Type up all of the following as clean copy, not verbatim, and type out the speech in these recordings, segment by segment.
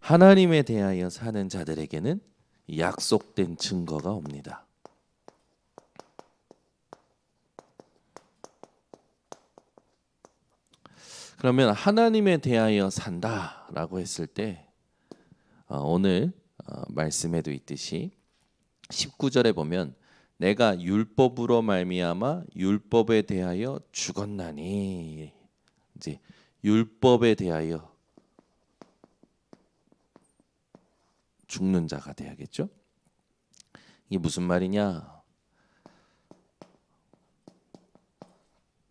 하나님에 대하여 사는 자들에게는 약속된 증거가 옵니다. 그러면 하나님에 대하여 산다라고 했을 때 오늘 말씀에도 있듯이 19절에 보면 내가 율법으로 말미암아 율법에 대하여 죽었나니, 이제 율법에 대하여 죽는 자가 돼야겠죠. 이게 무슨 말이냐?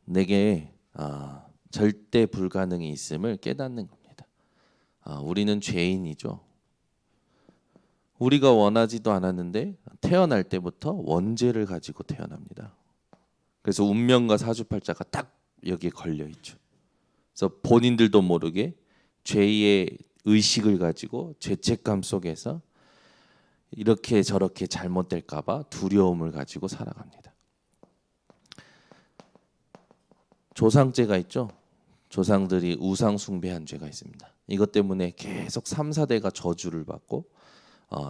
내게 절대 불가능이 있음을 깨닫는 겁니다. 우리는 죄인이죠. 우리가 원하지도 않았는데 태어날 때부터 원죄를 가지고 태어납니다. 그래서 운명과 사주팔자가 딱 여기에 걸려 있죠. 그래서 본인들도 모르게 죄의 의식을 가지고 죄책감 속에서 이렇게 저렇게 잘못될까 봐 두려움을 가지고 살아갑니다. 조상죄가 있죠. 조상들이 우상 숭배한 죄가 있습니다. 이것 때문에 계속 3, 4대가 저주를 받고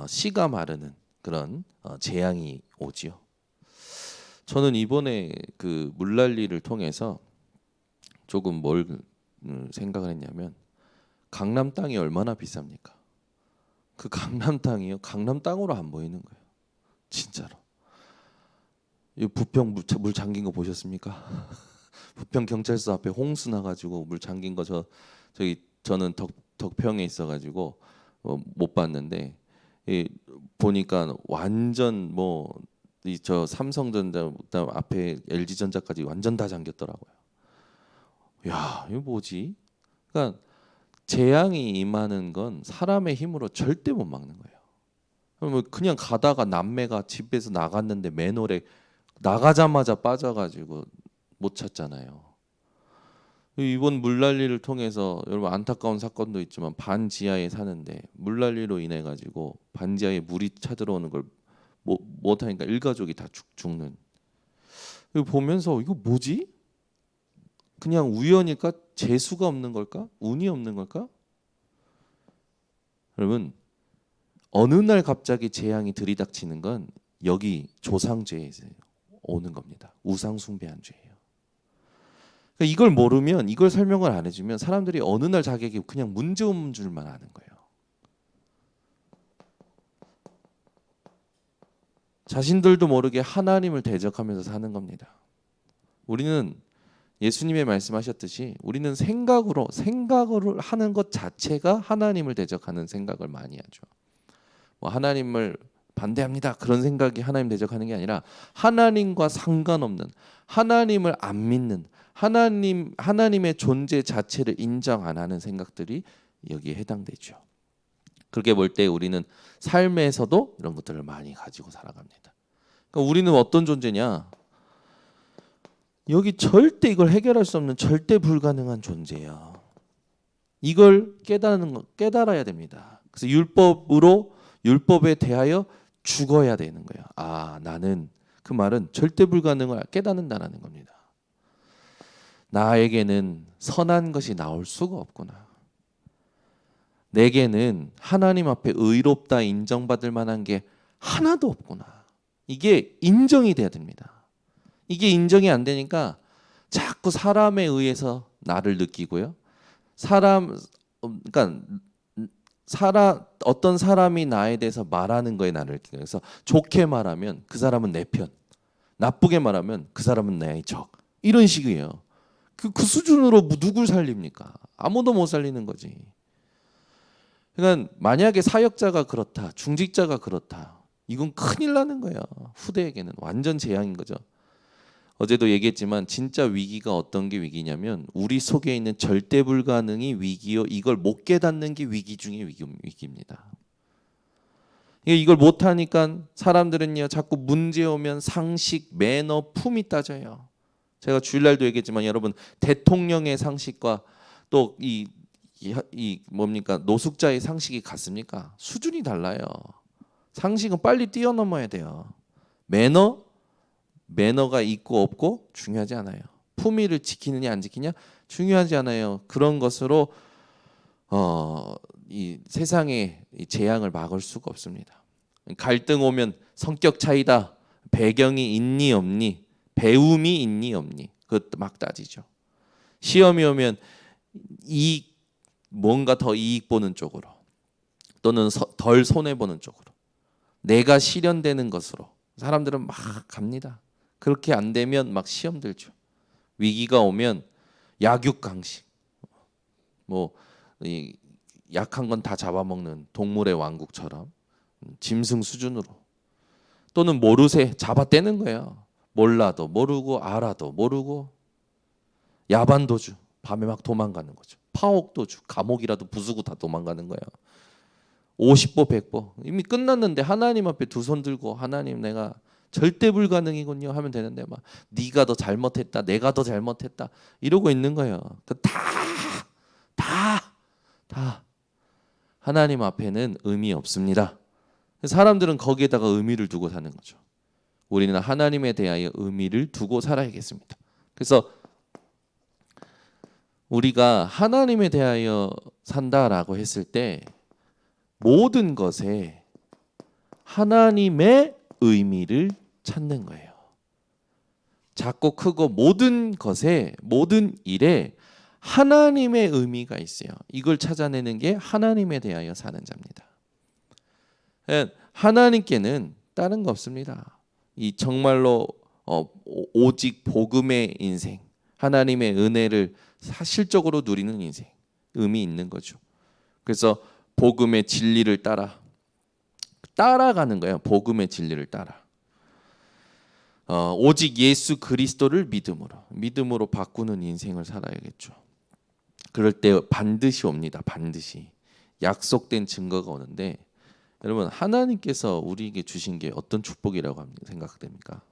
씨가 마르는 그런 재앙이 오지요. 저는 이번에 그 물난리를 통해서 조금 뭘 생각을 했냐면, 강남 땅이 얼마나 비쌉니까? 그 강남 땅이요, 강남 땅으로 안 보이는 거예요. 진짜로. 이 부평 물 잠긴 거 보셨습니까? 부평 경찰서 앞에 홍수 나가지고 물 잠긴 거 저는 덕평에 있어가지고 못 봤는데, 보니까 완전 저 삼성전자 그다음 앞에 LG전자까지 완전 다 잠겼더라고요. 야, 이거 뭐지? 그러니까 재앙이 임하는 건 사람의 힘으로 절대 못 막는 거예요. 그러면 그냥 가다가 남매가 집에서 나갔는데 맨홀에 나가자마자 빠져가지고 못 찾잖아요. 이번 물난리를 통해서 여러분 안타까운 사건도 있지만 반지하에 사는데 물난리로 인해 가지고 반지하에 물이 차들어오는 걸 못하니까 일가족이 다 죽는. 이거 보면서 이거 뭐지? 그냥 우연일까? 재수가 없는 걸까? 운이 없는 걸까? 여러분, 어느 날 갑자기 재앙이 들이닥치는 건 여기 조상죄에서 오는 겁니다. 우상 숭배한 죄예요. 그러니까 이걸 모르면, 이걸 설명을 안 해주면 사람들이 어느 날 자기에게 그냥 문제 온 줄만 아는 거예요. 자신들도 모르게 하나님을 대적하면서 사는 겁니다. 우리는 예수님의 말씀하셨듯이 우리는 생각을 하는 것 자체가 하나님을 대적하는 생각을 많이 하죠. 하나님을 반대합니다, 그런 생각이 하나님 대적하는 게 아니라 하나님과 상관없는, 하나님을 안 믿는, 하나님의 존재 자체를 인정 안 하는 생각들이 여기에 해당되죠. 그렇게 볼 때 우리는 삶에서도 이런 것들을 많이 가지고 살아갑니다. 그러니까 우리는 어떤 존재냐? 여기 절대 이걸 해결할 수 없는 절대 불가능한 존재야. 이걸 깨달아야 됩니다. 그래서 율법에 대하여 죽어야 되는 거예요. 나는, 그 말은 절대 불가능을 깨닫는다라는 겁니다. 나에게는 선한 것이 나올 수가 없구나. 내게는 하나님 앞에 의롭다 인정받을 만한 게 하나도 없구나. 이게 인정이 돼야 됩니다. 이게 인정이 안 되니까 자꾸 사람에 의해서 나를 느끼고요. 그러니까 어떤 사람이 나에 대해서 말하는 거에 나를 느끼고, 그래서 좋게 말하면 그 사람은 내 편, 나쁘게 말하면 그 사람은 내 적, 이런 식이에요. 그 수준으로 누굴 살립니까? 아무도 못 살리는 거지. 그러니까 만약에 사역자가 그렇다, 중직자가 그렇다, 이건 큰일 나는 거예요. 후대에게는 완전 재앙인 거죠. 어제도 얘기했지만 진짜 위기가 어떤 게 위기냐면 우리 속에 있는 절대 불가능이 위기요, 이걸 못 깨닫는 게 위기 중에 위기입니다. 이걸 못하니까 사람들은요 자꾸 문제 오면 상식, 매너, 품이 따져요. 제가 주일날도 얘기했지만 여러분, 대통령의 상식과 또 이 뭡니까, 노숙자의 상식이 같습니까? 수준이 달라요. 상식은 빨리 뛰어넘어야 돼요. 매너가 있고 없고 중요하지 않아요. 품위를 지키느냐 안 지키냐 중요하지 않아요. 그런 것으로 이 세상의 이 재앙을 막을 수가 없습니다. 갈등 오면 성격 차이다. 배경이 있니 없니? 배움이 있니 없니? 그것도 막 따지죠. 시험이 오면 뭔가 더 이익 보는 쪽으로 또는 덜 손해 보는 쪽으로 내가 실현되는 것으로 사람들은 막 갑니다. 그렇게 안 되면 막 시험 들죠. 위기가 오면 약육강식, 약한 건 다 잡아먹는 동물의 왕국처럼 짐승 수준으로 또는 모르쇠 잡아떼는 거예요. 몰라도 모르고 알아도 모르고 야반도주 밤에 막 도망가는 거죠. 파옥도주 감옥이라도 부수고 다 도망가는 거예요. 50보 100보 이미 끝났는데 하나님 앞에 두 손 들고 하나님 내가 절대 불가능이군요 하면 되는데 막 네가 더 잘못했다 내가 더 잘못했다 이러고 있는 거예요. 다 하나님 앞에는 의미 없습니다. 사람들은 거기에다가 의미를 두고 사는 거죠. 우리는 하나님에 대하여 의미를 두고 살아야겠습니다. 그래서 우리가 하나님에 대하여 산다라고 했을 때 모든 것에 하나님의 의미를 찾는 거예요. 작고 크고 모든 것에 모든 일에 하나님의 의미가 있어요. 이걸 찾아내는 게 하나님에 대하여 사는 자입니다. 하나님께는 다른 거 없습니다. 이 정말로 오직 복음의 인생, 하나님의 은혜를 사실적으로 누리는 인생, 의미 있는 거죠. 그래서 복음의 진리를 따라가는 거예요. 복음의 진리를 따라. 오직 예수 그리스도를 믿음으로 바꾸는 인생을 살아야겠죠. 그럴 때 반드시 옵니다. 반드시 약속된 증거가 오는데 여러분 하나님께서 우리에게 주신 게 어떤 축복이라고 생각됩니까?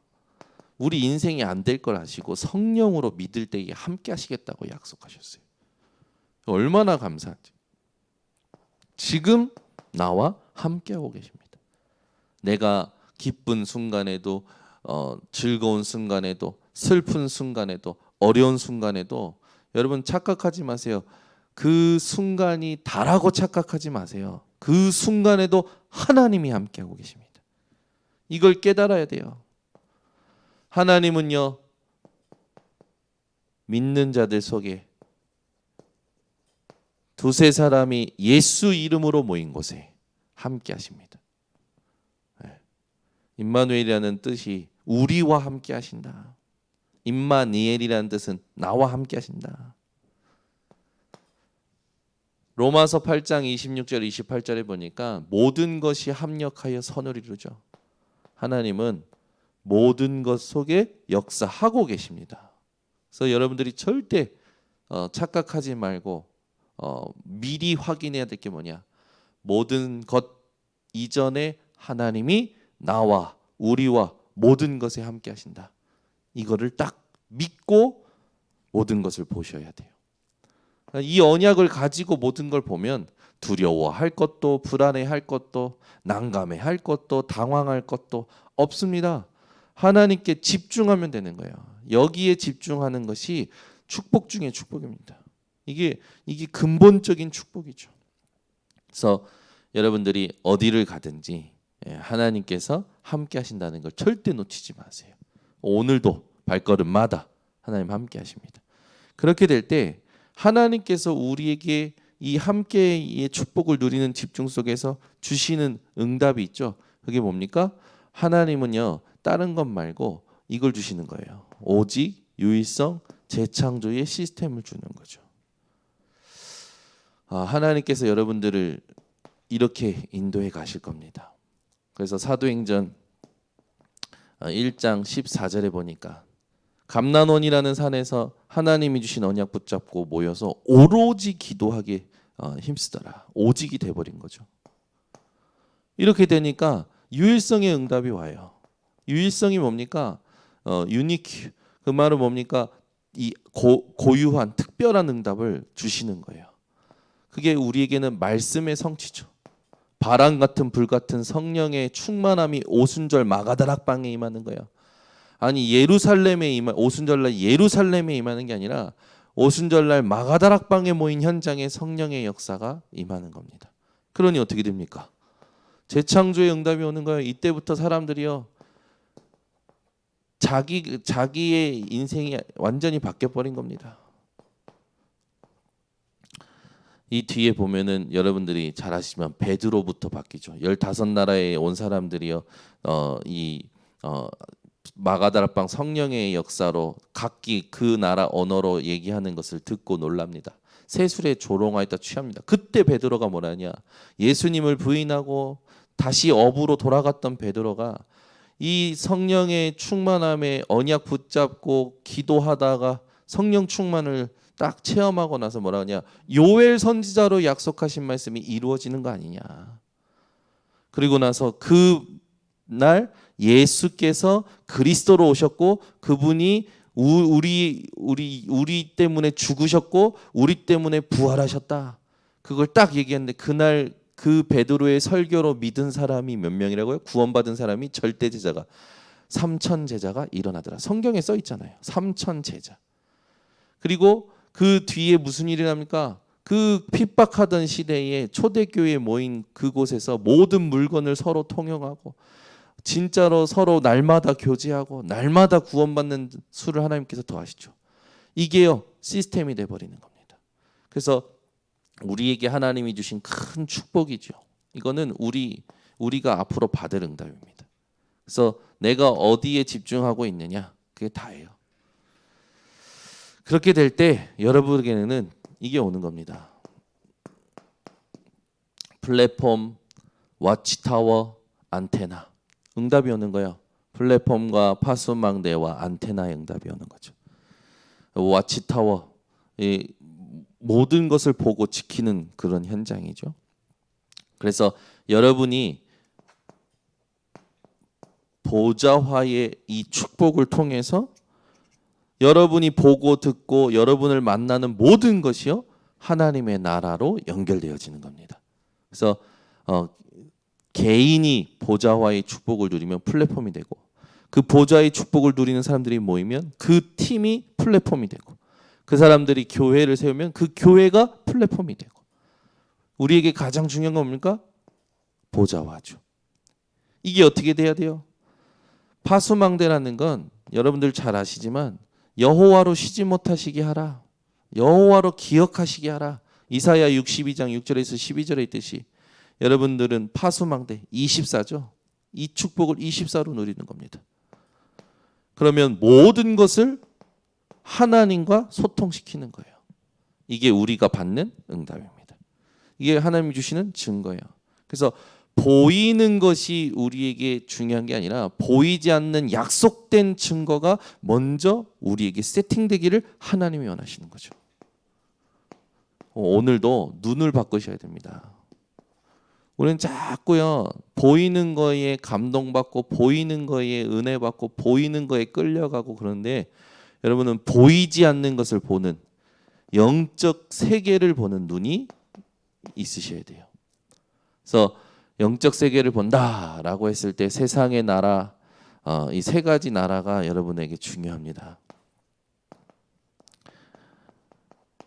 우리 인생이 안 될 걸 아시고 성령으로 믿을 때에 함께 하시겠다고 약속하셨어요. 얼마나 감사한지. 지금 나와 함께하고 계십니다. 내가 기쁜 순간에도 즐거운 순간에도 슬픈 순간에도 어려운 순간에도 여러분 착각하지 마세요. 그 순간이 다라고 착각하지 마세요. 그 순간에도 하나님이 함께하고 계십니다. 이걸 깨달아야 돼요. 하나님은요 믿는 자들 속에 두세 사람이 예수 이름으로 모인 곳에 함께 하십니다. 임마누엘이라는 뜻이 우리와 함께 하신다. 임마니엘이라는 뜻은 나와 함께 하신다. 로마서 8장 26절 28절에 보니까 모든 것이 합력하여 선을 이루죠. 하나님은 모든 것 속에 역사하고 계십니다. 그래서 여러분들이 절대 착각하지 말고 미리 확인해야 될 게 뭐냐? 모든 것 이전에 하나님이 나와 우리와 모든 것에 함께 하신다. 이거를 딱 믿고 모든 것을 보셔야 돼요. 이 언약을 가지고 모든 걸 보면 두려워할 것도 불안해할 것도 난감해할 것도 당황할 것도 없습니다. 하나님께 집중하면 되는 거예요. 여기에 집중하는 것이 축복 중에 축복입니다. 이게 근본적인 축복이죠. 그래서 여러분들이 어디를 가든지 하나님께서 함께 하신다는 걸 절대 놓치지 마세요. 오늘도 발걸음마다 하나님 함께 하십니다. 그렇게 될 때 하나님께서 우리에게 이 함께의 축복을 누리는 집중 속에서 주시는 응답이 있죠. 그게 뭡니까? 하나님은요 다른 것 말고 이걸 주시는 거예요. 오직 유일성 재창조의 시스템을 주는 거죠. 하나님께서 여러분들을 이렇게 인도해 가실 겁니다. 그래서 사도행전 1장 14절에 보니까 감난원이라는 산에서 하나님이 주신 언약 붙잡고 모여서 오로지 기도하게 힘쓰더라. 오직이 돼버린 거죠. 이렇게 되니까 유일성의 응답이 와요. 유일성이 뭡니까? 유니큐. 그 말은 뭡니까? 이 고유한 특별한 응답을 주시는 거예요. 그게 우리에게는 말씀의 성취죠. 바람 같은 불 같은 성령의 충만함이 오순절 마가다락방에 임하는 거예요. 아니 예루살렘에 오순절날 예루살렘에 임하는 게 아니라 오순절날 마가다락방에 모인 현장에 성령의 역사가 임하는 겁니다. 그러니 어떻게 됩니까? 재창조의 응답이 오는 거예요. 이때부터 사람들이요, 자기의 인생이 완전히 바뀌어 버린 겁니다. 이 뒤에 보면은 여러분들이 잘 아시지만 베드로부터 바뀌죠. 15나라에 온 사람들이요, 마가다락방 성령의 역사로 각기 그 나라 언어로 얘기하는 것을 듣고 놀랍니다. 세술에 조롱하였다 취합니다. 그때 베드로가 뭐라냐? 예수님을 부인하고 다시 업으로 돌아갔던 베드로가 이 성령의 충만함에 언약 붙잡고 기도하다가 성령 충만을 딱 체험하고 나서 뭐라 하냐? 요엘 선지자로 약속하신 말씀이 이루어지는 거 아니냐? 그리고 나서 그날 예수께서 그리스도로 오셨고 그분이 우리 때문에 죽으셨고 우리 때문에 부활하셨다. 그걸 딱 얘기했는데 그날 그 베드로의 설교로 믿은 사람이 몇 명이라고요? 구원받은 사람이 절대 제자가 3천 제자가 일어나더라. 성경에 써 있잖아요. 3천 제자. 그리고 그 뒤에 무슨 일이 납니까? 그 핍박하던 시대에 초대교회에 모인 그곳에서 모든 물건을 서로 통용하고 진짜로 서로 날마다 교제하고 날마다 구원받는 수를 하나님께서 더하시죠. 이게요 시스템이 돼버리는 겁니다. 그래서 우리에게 하나님이 주신 큰 축복이죠. 이거는 우리가 앞으로 받을 응답입니다. 그래서 내가 어디에 집중하고 있느냐 그게 다예요. 그렇게 될 때 여러분에게는 이게 오는 겁니다. 플랫폼, 와치타워, 안테나 응답이 오는 거예요. 플랫폼과 파수망대와 안테나의 응답이 오는 거죠. 와치타워, 이 모든 것을 보고 지키는 그런 현장이죠. 그래서 여러분이 보좌화의 이 축복을 통해서 여러분이 보고 듣고 여러분을 만나는 모든 것이요 하나님의 나라로 연결되어지는 겁니다. 그래서 개인이 보좌화의 축복을 누리면 플랫폼이 되고 그 보좌의 축복을 누리는 사람들이 모이면 그 팀이 플랫폼이 되고 그 사람들이 교회를 세우면 그 교회가 플랫폼이 되고 우리에게 가장 중요한 건 뭡니까? 보좌화죠. 이게 어떻게 돼야 돼요? 파수망대라는 건 여러분들 잘 아시지만 여호와로 쉬지 못하시게 하라. 여호와로 기억하시게 하라. 이사야 62장 6절에서 12절에 있듯이 여러분들은 파수망대 24죠. 이 축복을 24로 누리는 겁니다. 그러면 모든 것을 하나님과 소통시키는 거예요. 이게 우리가 받는 응답입니다. 이게 하나님이 주시는 증거예요. 그래서 보이는 것이 우리에게 중요한 게 아니라 보이지 않는 약속된 증거가 먼저 우리에게 세팅되기를 하나님이 원하시는 거죠. 오늘도 눈을 바꾸셔야 됩니다. 우리는 자꾸요 보이는 거에 감동받고 보이는 거에 은혜받고 보이는 거에 끌려가고 그런데 여러분은 보이지 않는 것을 보는 영적 세계를 보는 눈이 있으셔야 돼요. 그래서 영적 세계를 본다라고 했을 때 세상의 나라 이 세 가지 나라가 여러분에게 중요합니다.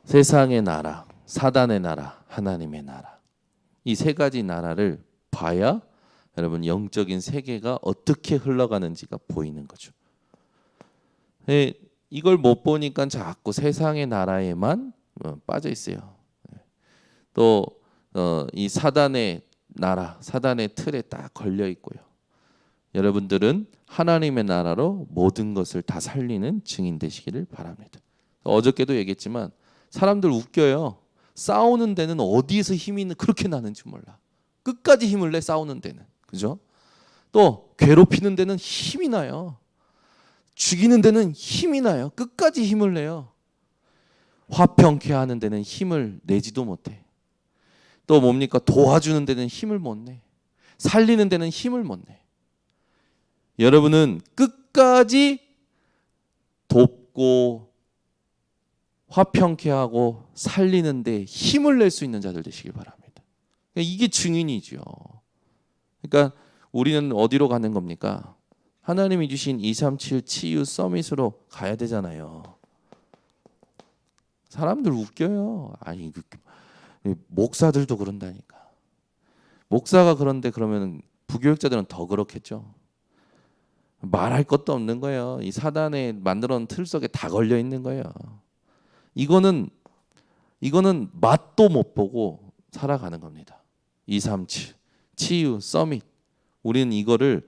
세상의 나라, 사단의 나라, 하나님의 나라. 이 세 가지 나라를 봐야 여러분 영적인 세계가 어떻게 흘러가는지가 보이는 거죠. 이걸 못 보니까 자꾸 세상의 나라에만 빠져 있어요. 또 이 사단의 나라, 사단의 틀에 딱 걸려 있고요. 여러분들은 하나님의 나라로 모든 것을 다 살리는 증인 되시기를 바랍니다. 어저께도 얘기했지만 사람들 웃겨요. 싸우는 데는 어디에서 힘이 그렇게 나는지 몰라. 끝까지 힘을 내 싸우는 데는. 그죠? 또 괴롭히는 데는 힘이 나요. 죽이는 데는 힘이 나요. 끝까지 힘을 내요. 화평케 하는 데는 힘을 내지도 못해. 또 뭡니까? 도와주는 데는 힘을 못 내. 살리는 데는 힘을 못 내. 여러분은 끝까지 돕고 화평케 하고 살리는 데 힘을 낼 수 있는 자들 되시길 바랍니다. 이게 증인이죠. 그러니까 우리는 어디로 가는 겁니까? 하나님이 주신 237 치유 서밋으로 가야 되잖아요. 사람들 웃겨요. 아니 목사들도 그런다니까. 목사가 그런데 그러면 부교육자들은 더 그렇겠죠. 말할 것도 없는 거예요. 이 사단에 만들어 놓은 틀 속에 다 걸려 있는 거예요. 이거는 맛도 못 보고 살아가는 겁니다. 237 치유 서밋. 우리는 이거를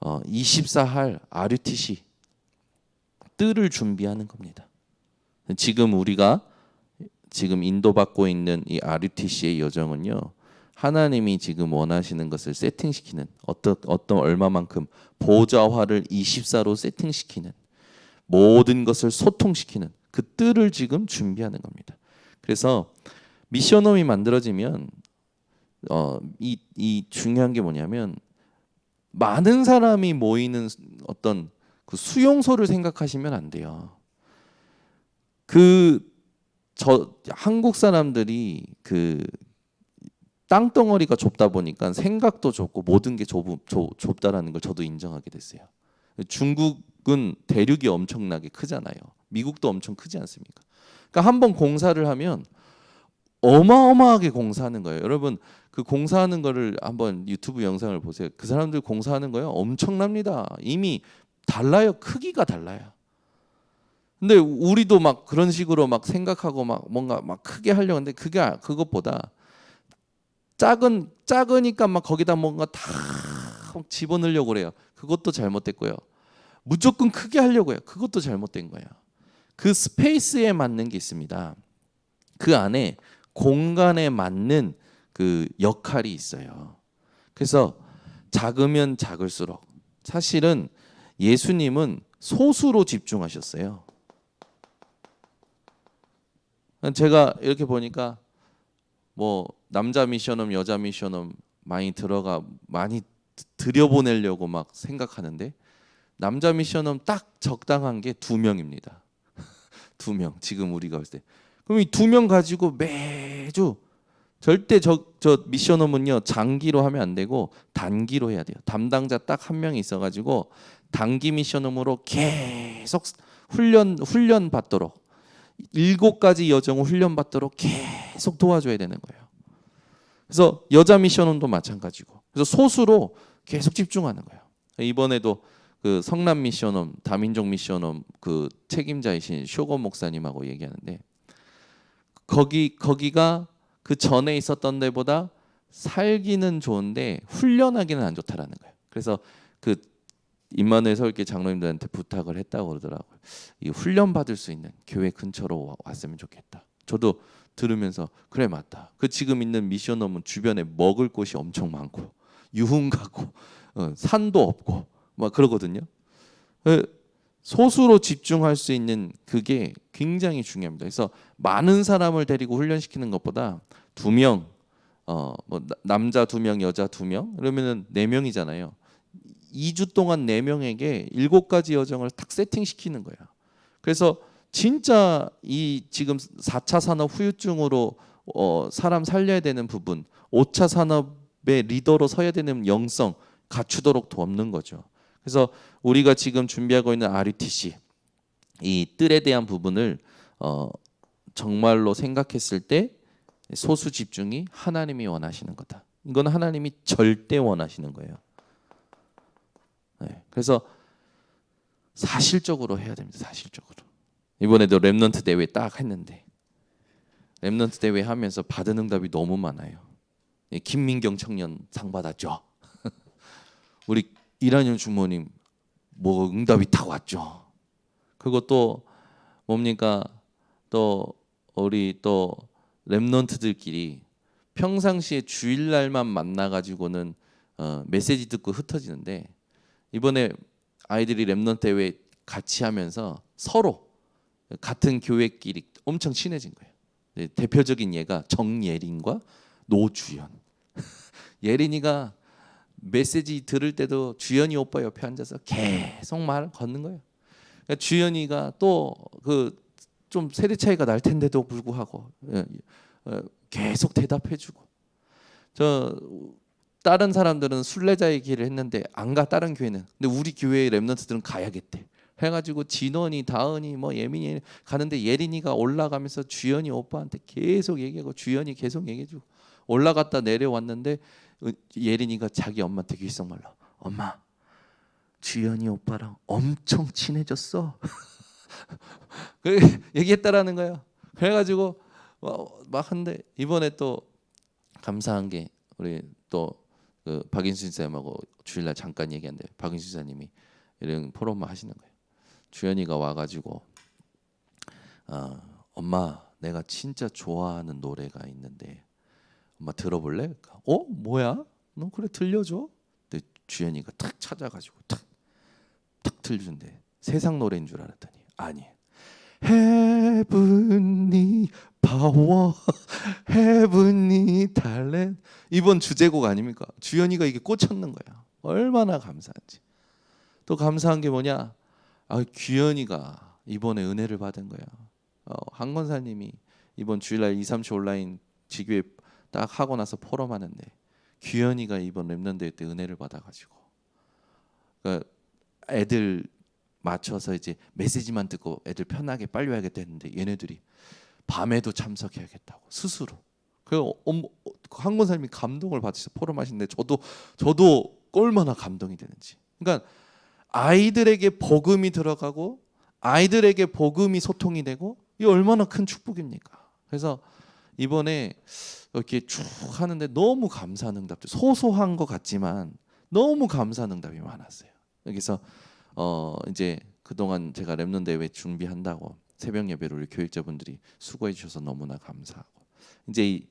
24할 RUTC 뜰을 준비하는 겁니다. 지금 우리가 인도받고 있는 이 RUTC의 여정은요. 하나님이 지금 원하시는 것을 세팅시키는 어떤 얼마만큼 보좌화를 24로 세팅시키는 모든 것을 소통시키는 그 뜰을 지금 준비하는 겁니다. 그래서 미션홈이 만들어지면 이 중요한 게 뭐냐면 많은 사람이 모이는 어떤 그 수용소를 생각하시면 안 돼요. 한국 사람들이 그 땅덩어리가 좁다 보니까 생각도 좁고 모든 게 좁다라는 걸 저도 인정하게 됐어요. 중국은 대륙이 엄청나게 크잖아요. 미국도 엄청 크지 않습니까? 그러니까 한번 공사를 하면 어마어마하게 공사하는 거예요. 여러분 그 공사하는 거를 한번 유튜브 영상을 보세요. 그 사람들 공사하는 거요 엄청납니다. 이미 달라요. 크기가 달라요. 근데 우리도 막 그런 식으로 막 생각하고 막 뭔가 막 크게 하려고 하는데 그것보다 작으니까 막 거기다 뭔가 다 집어넣으려고 그래요. 그것도 잘못됐고요. 무조건 크게 하려고 해요. 그것도 잘못된 거예요. 그 스페이스에 맞는 게 있습니다. 그 안에 공간에 맞는 그 역할이 있어요. 그래서 작으면 작을수록 사실은 예수님은 소수로 집중하셨어요. 제가 이렇게 보니까 뭐 남자 미션홈, 여자 미션홈 많이 들여보내려고 막 생각하는데 남자 미션홈 딱 적당한 게 2명입니다. 2명. 지금 우리가 볼 때. 그럼 이 2명 가지고 매주 절대 저 미션홈은요 장기로 하면 안 되고 단기로 해야 돼요. 담당자 딱 1명이 있어가지고 단기 미션홈으로 계속 훈련 받도록 7가지 여정을 훈련 받도록 계속 도와줘야 되는 거예요. 그래서 여자 미션홈도 마찬가지고 그래서 소수로 계속 집중하는 거예요. 이번에도 그 성남 미션홈, 다민족 미션홈 그 책임자이신 쇼고 목사님하고 얘기하는데 거기가 그 전에 있었던 데보다 살기는 좋은데 훈련하기는 안 좋다라는 거예요. 그래서 그 임마누엘 서울교회 장로님들한테 부탁을 했다고 그러더라고요. 이 훈련 받을 수 있는 교회 근처로 왔으면 좋겠다. 저도 들으면서 그래 맞다. 그 지금 있는 미션홈은 주변에 먹을 곳이 엄청 많고 유흥 가고 산도 없고 막 그러거든요. 소수로 집중할 수 있는 그게 굉장히 중요합니다. 그래서 많은 사람을 데리고 훈련시키는 것보다 2명, 뭐 남자 2명, 여자 2명, 그러면은 4명이잖아요. 2주 동안 4명에게 7가지 여정을 딱 세팅시키는 거야. 그래서 진짜 이 지금 4차 산업 후유증으로 사람 살려야 되는 부분, 5차 산업의 리더로 서야 되는 영성 갖추도록 돕는 거죠. 그래서 우리가 지금 준비하고 있는 RUTC 이 뜰에 대한 부분을 정말로 생각했을 때 소수 집중이 하나님이 원하시는 거다. 이건 하나님이 절대 원하시는 거예요. 네, 그래서 사실적으로 해야 됩니다. 사실적으로. 이번에도 렘넌트 대회 딱 했는데 렘넌트 대회 하면서 받은 응답이 너무 많아요. 김민경 청년 상 받았죠. 우리 이란영 주모님 뭐 응답이 다 왔죠. 그것도 뭡니까? 또 우리 또 렘넌트들끼리 평상시에 주일날만 만나 가지고는 메시지 듣고 흩어지는데 이번에 아이들이 렘넌트 대회 같이 하면서 서로 같은 교회끼리 엄청 친해진 거예요. 대표적인 예가 정예린과 노주연. 예린이가 메시지 들을 때도 주연이 오빠 옆에 앉아서 계속 말을 걷는 거예요. 그러니까 주연이가 또 그 좀 세대 차이가 날 텐데도 불구하고 계속 대답해주고 저 다른 사람들은 순례자의 길을 했는데 안 가 다른 교회는 근데 우리 교회의 렘넌트들은 가야겠대. 해가지고 진원이, 다은이, 뭐 예민이 가는데 예린이가 올라가면서 주연이 오빠한테 계속 얘기하고 주연이 계속 얘기해주고 올라갔다 내려왔는데 예린이가 자기 엄마한테 귓속말로 엄마 주연이 오빠랑 엄청 친해졌어. 그 얘기했다라는 거야. 그래가지고 막 한데 이번에 또 감사한 게 우리 또 그 박인순 쌤하고 주일날 잠깐 얘기한데 박인순 사님이 이런 포럼을 하시는 거예요. 주연이가 와가지고 엄마 내가 진짜 좋아하는 노래가 있는데 엄마 들어볼래? 뭐야? 너 그래 들려줘. 근데 주연이가 탁 찾아가지고 탁 들려준대. 세상 노래인 줄 알았더니 아니. Heavenly Power, Heavenly Talent. 이번 주제곡 아닙니까? 주연이가 이게 꽂혔는 거야. 얼마나 감사한지. 또 감사한 게 뭐냐? 규현이가 이번에 은혜를 받은 거야. 한건사님이 이번 주일날 237 온라인 지교회 딱 하고 나서 포럼 하는데 규현이가 이번 랩런데이 때 은혜를 받아가지고 그러니까 애들 맞춰서 이제 메시지만 듣고 애들 편하게 빨리 와야겠다 했는데 얘네들이 밤에도 참석해야겠다고 스스로. 그 한건사님이 감동을 받으셔서 포럼 하시는데 저도 얼마나 감동이 되는지. 그러니까 아이들에게 복음이 들어가고 아이들에게 복음이 소통이 되고 이 얼마나 큰 축복입니까? 그래서 이번에 이렇게 쭉 하는데 너무 감사한 응답들 소소한 것 같지만 너무 감사한 응답이 많았어요. 여기서 이제 그동안 제가 랩넌 대회 준비한다고 새벽 예배를 우리 교육자분들이 수고해 주셔서 너무나 감사하고 이제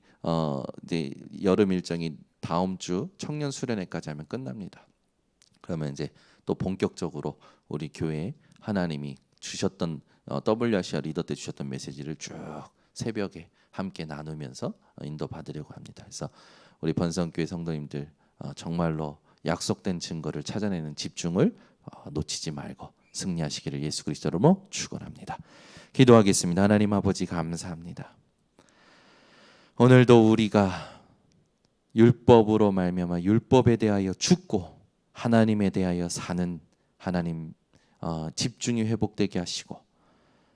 이제 여름 일정이 다음 주 청년 수련회까지 하면 끝납니다. 그러면 이제 또 본격적으로 우리 교회에 하나님이 주셨던 WRCR 리더 때 주셨던 메시지를 쭉 새벽에 함께 나누면서 인도받으려고 합니다. 그래서 우리 번성교회 성도님들 정말로 약속된 증거를 찾아내는 집중을 놓치지 말고 승리하시기를 예수 그리스도로 축원합니다. 기도하겠습니다. 하나님 아버지 감사합니다. 오늘도 우리가 율법으로 말미암아 율법에 대하여 죽고 하나님에 대하여 사는 하나님 집중이 회복되게 하시고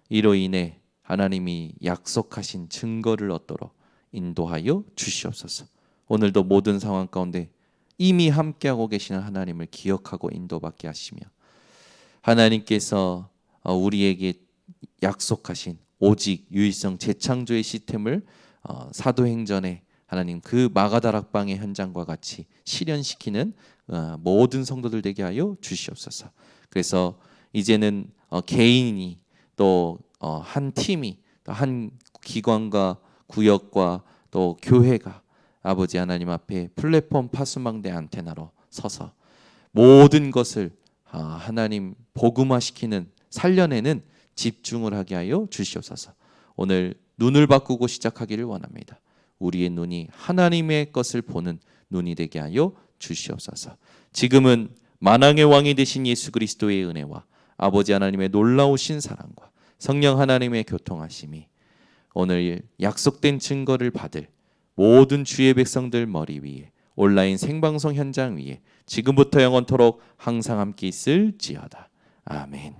이로 인해 하나님이 약속하신 증거를 얻도록 인도하여 주시옵소서. 오늘도 모든 상황 가운데 이미 함께하고 계시는 하나님을 기억하고 인도받게 하시며 하나님께서 우리에게 약속하신 오직 유일성 재창조의 시스템을 사도행전에 하나님 그 마가다락방의 현장과 같이 실현시키는 모든 성도들 되게 하여 주시옵소서. 그래서 이제는 개인이 또 한 팀이 또 한 기관과 구역과 또 교회가 아버지 하나님 앞에 플랫폼 파수망대 안테나로 서서 모든 것을 하나님 복음화시키는 살려내는 집중을 하게 하여 주시옵소서. 오늘 눈을 바꾸고 시작하기를 원합니다. 우리의 눈이 하나님의 것을 보는 눈이 되게 하여 주시옵소서. 지금은 만왕의 왕이 되신 예수 그리스도의 은혜와 아버지 하나님의 놀라우신 사랑과 성령 하나님의 교통하심이 오늘 약속된 증거를 받을 모든 주의 백성들 머리 위에 온라인 생방송 현장 위에 지금부터 영원토록 항상 함께 있을지어다. 아멘.